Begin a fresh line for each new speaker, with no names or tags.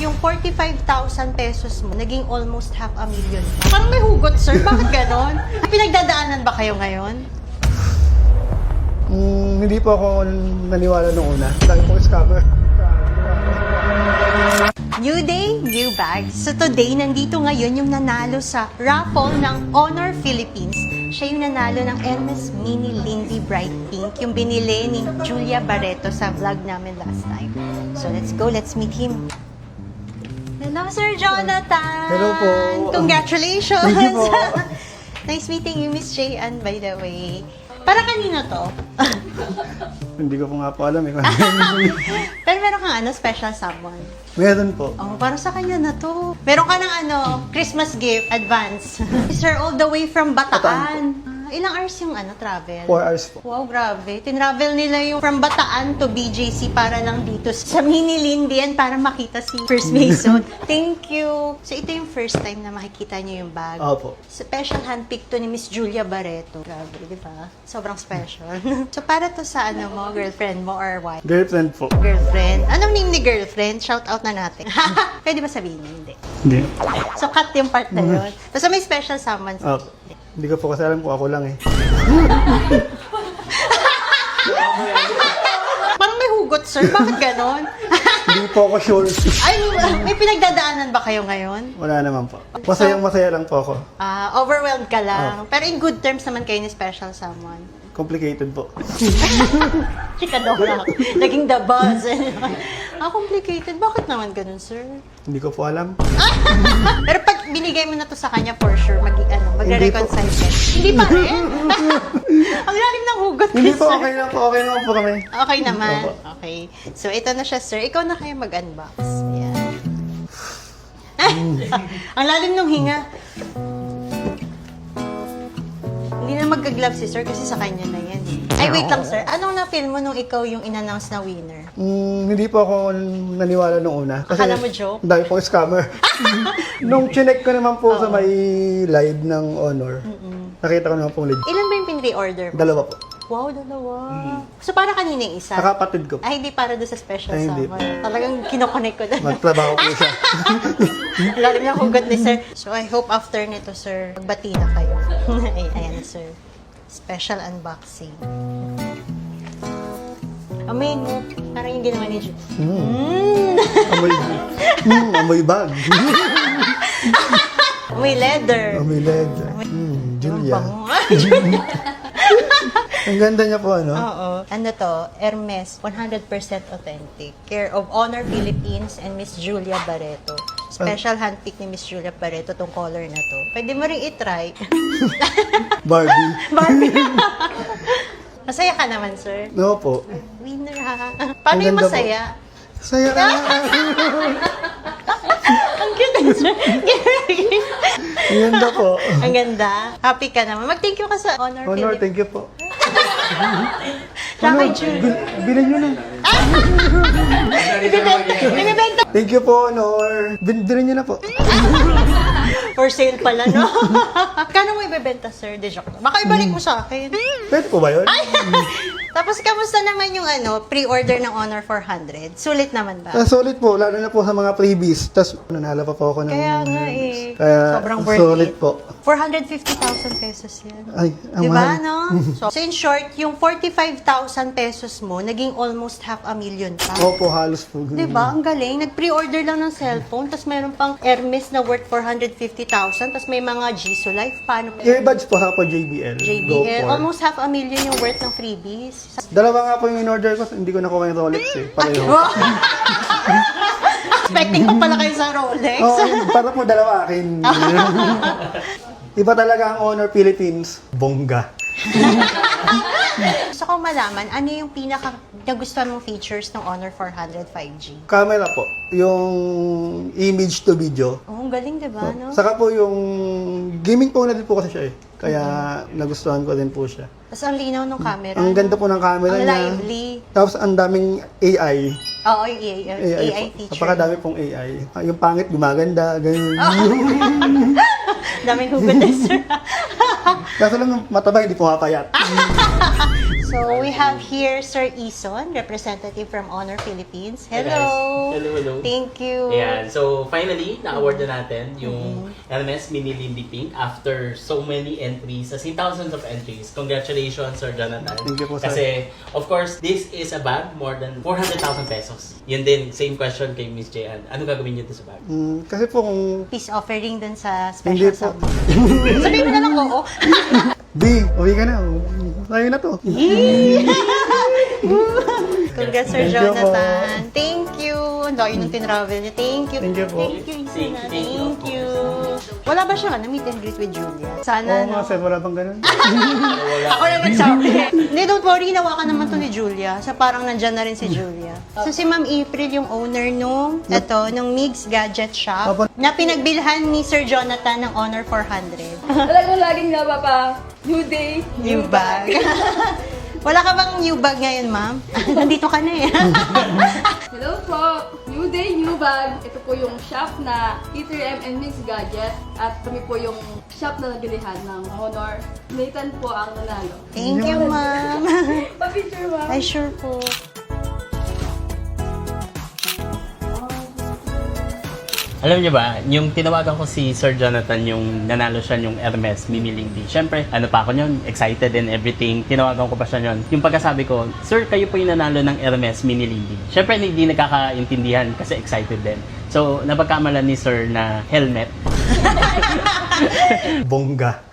yung 45,000 pesos mo, naging almost half a million. Parang may hugot, sir. Bakit ganon? Pinagdadaanan ba kayo ngayon?
Hindi po ako naniwala nung una. Dahil po scammer.
New day, new bag. So today, nandito ngayon yung nanalo sa raffle ng Honor Philippines. Siya yung nanalo ng Hermes Mini Lindy Bright Pink, yung binili ni Julia Barreto sa vlog namin last time. So let's go, let's meet him. Hello, Sir Jonathan!
Hello po!
Congratulations!
Thank you po!
Nice meeting you, Miss Jayan, by the way. Para kanino to?
Hindi ko po nga po alam eh.
Pero meron kang special someone.
Meron po.
Oh, para sa kanya na to. Meron ka ng Christmas gift advance. Sir, all the way from Bataan. Ilang hours yung travel?
4 hours po.
Wow, grabe. Tinravel nila yung from Bataan to BJC para lang dito sa Mini Lindian para makita si First Mason. Thank you. So, ito yung first time na makikita niyo yung bag.
Opo.
Special handpick to ni Miss Julia Barreto. Grabe, di ba? Sobrang special. So, para to sa mo, girlfriend mo or wife?
Girlfriend po.
Girlfriend. Anong name ni girlfriend? Shout out na natin. Pwede ba sabihin niya? Hindi.
Hindi.
So, cut yung part na yun. Basta may special someone sa
Opo. Hindi ko po kasi alam kung ako lang eh.
Parang may hugot, sir. Bakit ganon?
Hindi po ako sure.
Ay, may pinagdadaanan ba kayo ngayon?
Wala naman po. Masaya lang po ako.
Overwhelmed ka lang. Pero in good terms naman kayo ni special someone.
Complicated po.
Chika daw ako. Naging the buzz. Complicated. Bakit naman ganun, sir?
Hindi ko po alam.
Pero pag binigay mo na to sa kanya, for sure, magre-reconcile ka. Hindi pa rin? Ang lalim ng hugot
Hindi po,
sir.
okay lang po. Okay naman po kami.
Okay naman.
Opo.
Okay. So, ito na siya, sir. Ikaw na kayo mag-unbox. Ayan. Ang lalim ng hinga. Hindi na mag-glove si sir kasi sa kanya na yan. Ay, wait lang, sir. Anong na-feel mo nung ikaw yung in-announce na winner?
Hindi po ako naniwala nung una.
Akala mo joke?
Dahil po scammer. Nung chinek ko naman po sa may live ng Honor, nakita ko naman pong legit.
Ilan ba yung pin-reorder mo?
2 po.
Wow, 2. So, para kanina yung isa?
Nakapatid ko.
Ay, hindi para doon sa special
Ay, hindi
summer. Talagang kinokonek ko doon.
Magtrabaho po siya.
Lalim ng hugot ni sir. So, I hope after nito, sir, magbati na kayo. Ayan na, sir. Special unboxing. Amoy mo. Parang yung ginawa ni Ju.
Amoy, amoy bag.
Amoy leather.
Amoy leather. Julia.
Bango.
Ang ganda niya po, ano?
Oo. Ano to? Hermes. 100% authentic. Care of Honor Philippines and Miss Julia Barreto. Special handpick ni Miss Julia Barreto tong color na to. Pwede mo rin itry.
Barbie.
Barbie. Masaya ka naman, sir.
No po.
Winner, ha? Paano
Ang
yung
ganda
masaya?
Saya ka.
Ang cute, sir.
Ang ganda po.
Ang ganda. Happy ka naman. Mag-thank you ka sa Honor,
Honor,
Philippines.
thank you po.
Tsaka kay Julia.
Bilhin nyo na.
Ibibenta.
Thank you po, Honor. Bilhin nyo na po.
For sale pala, no? Kano mo ibebenta, sir? De joke. Baka ibalik mo sa akin.
Pwede po ba yun?
Tapos, kamusta naman yung pre-order ng Honor 400? Sulit naman ba?
Solid po, lalo na po sa mga freebies. Tapos, nanalo pa po ako ng...
Kaya nga eh.
Kaya,
Sobrang worth
solid
it.
po.
450,000 pesos yan.
Ay, ang
Diba,
mahal.
no? So, in short, yung 45,000 pesos mo, naging almost half a million pa.
Opo, halos po.
Diba? Ang galing. Nag-pre-order lang ng cellphone, tapos mayroon pang Hermes na worth 450,000, tapos may mga Jisoo Life. Paano pa?
Earbuds po ha po, JBL. Go
JBL.
for.
Almost half a million yung worth ng freebies.
Dalawa nga po yung in-order ko, hindi ko nakuha yung Rolex eh. Pareho.
Expecting ko pala kayo sa Rolex.
Para po dalawa akin. Iba talaga ang Honor Philippines. Bongga.
Gusto ko malaman, ano yung pinaka nagustuhan mong features ng Honor 400 5G?
Camera po. Yung image to video.
Oh, ang galing, diba, no?
Saka po yung gaming phone na din po kasi siya eh. Kaya nagustuhan ko din po siya.
Tapos ang linaw ng camera.
Ang ganda po ng camera
Ang
niya.
lively.
Tapos ang daming AI.
Oo, yung AI
po.
feature.
Napakadami pong AI. Yung pangit, gumaganda, ganyan.
Daming hugot na, sir.
Kaso lang mataba, hindi pumapayat.
So, we have here Sir Ison, representative from Honor Philippines.
Hi,
Hello!
guys. Hello.
Thank you!
Ayan. So, finally, na-award na natin yung Hermes Mini Lindy Pink after so many entries, as in thousands of entries. Congratulations, Sir Jonathan.
Thank you po, sir.
Kasi, of course, this is a bag more than 400,000 pesos. Yun din, same question kay Miss Jean. Ano gagawin niyo dito sa bag?
Kasi po kung
Peace offering dun sa
Hindi
special
po.
sum. Sabihin mo na lang oo.
Di, uwi ka na. Tayo na to.
Congrats, Sir
Thank you po.
Jonathan. Thank you. Ang dami nung tinravel niya. Thank you.
Thank you po.
Thank you, Isa na.
Thank you.
Thank you. Wala ba siyang meet and greet with Julia? Sana,
Oo nga, sir. Wala bang ganun?
Ako na nagsabi. Hindi, don't worry. Hinawakan naman to ni Julia. So, parang nandyan na rin si Julia. So, si Ma'am April, yung owner nung Migs Gadget Shop,
Opo.
na pinagbilhan ni Sir Jonathan ng Honor 400.
Talagang laging napapa, new day,
New bag. Wala ka bang new bag ngayon, ma'am? Nandito ka na eh.
Hello po! New day, new bag. Ito po yung shop na T3M and Mix Gadget. At kami po yung shop na nagilihan ng Honor. Nathan po ang nanalo.
Thank you, ma'am.
Pa-picture mo.
Ay, sure po.
Alam niyo ba, yung tinawagan ko si Sir Jonathan, yung nanalo siya yung Hermes Mini Lindy. Siyempre, ano pa ako yun, excited and everything. Tinawagan ko pa siya yun. Yung pagkasabi ko, Sir, kayo po yung nanalo ng Hermes Mini Lindy. Siyempre, hindi nagkakaintindihan kasi excited din. So, napagkamalan ni Sir na helmet.
Bongga.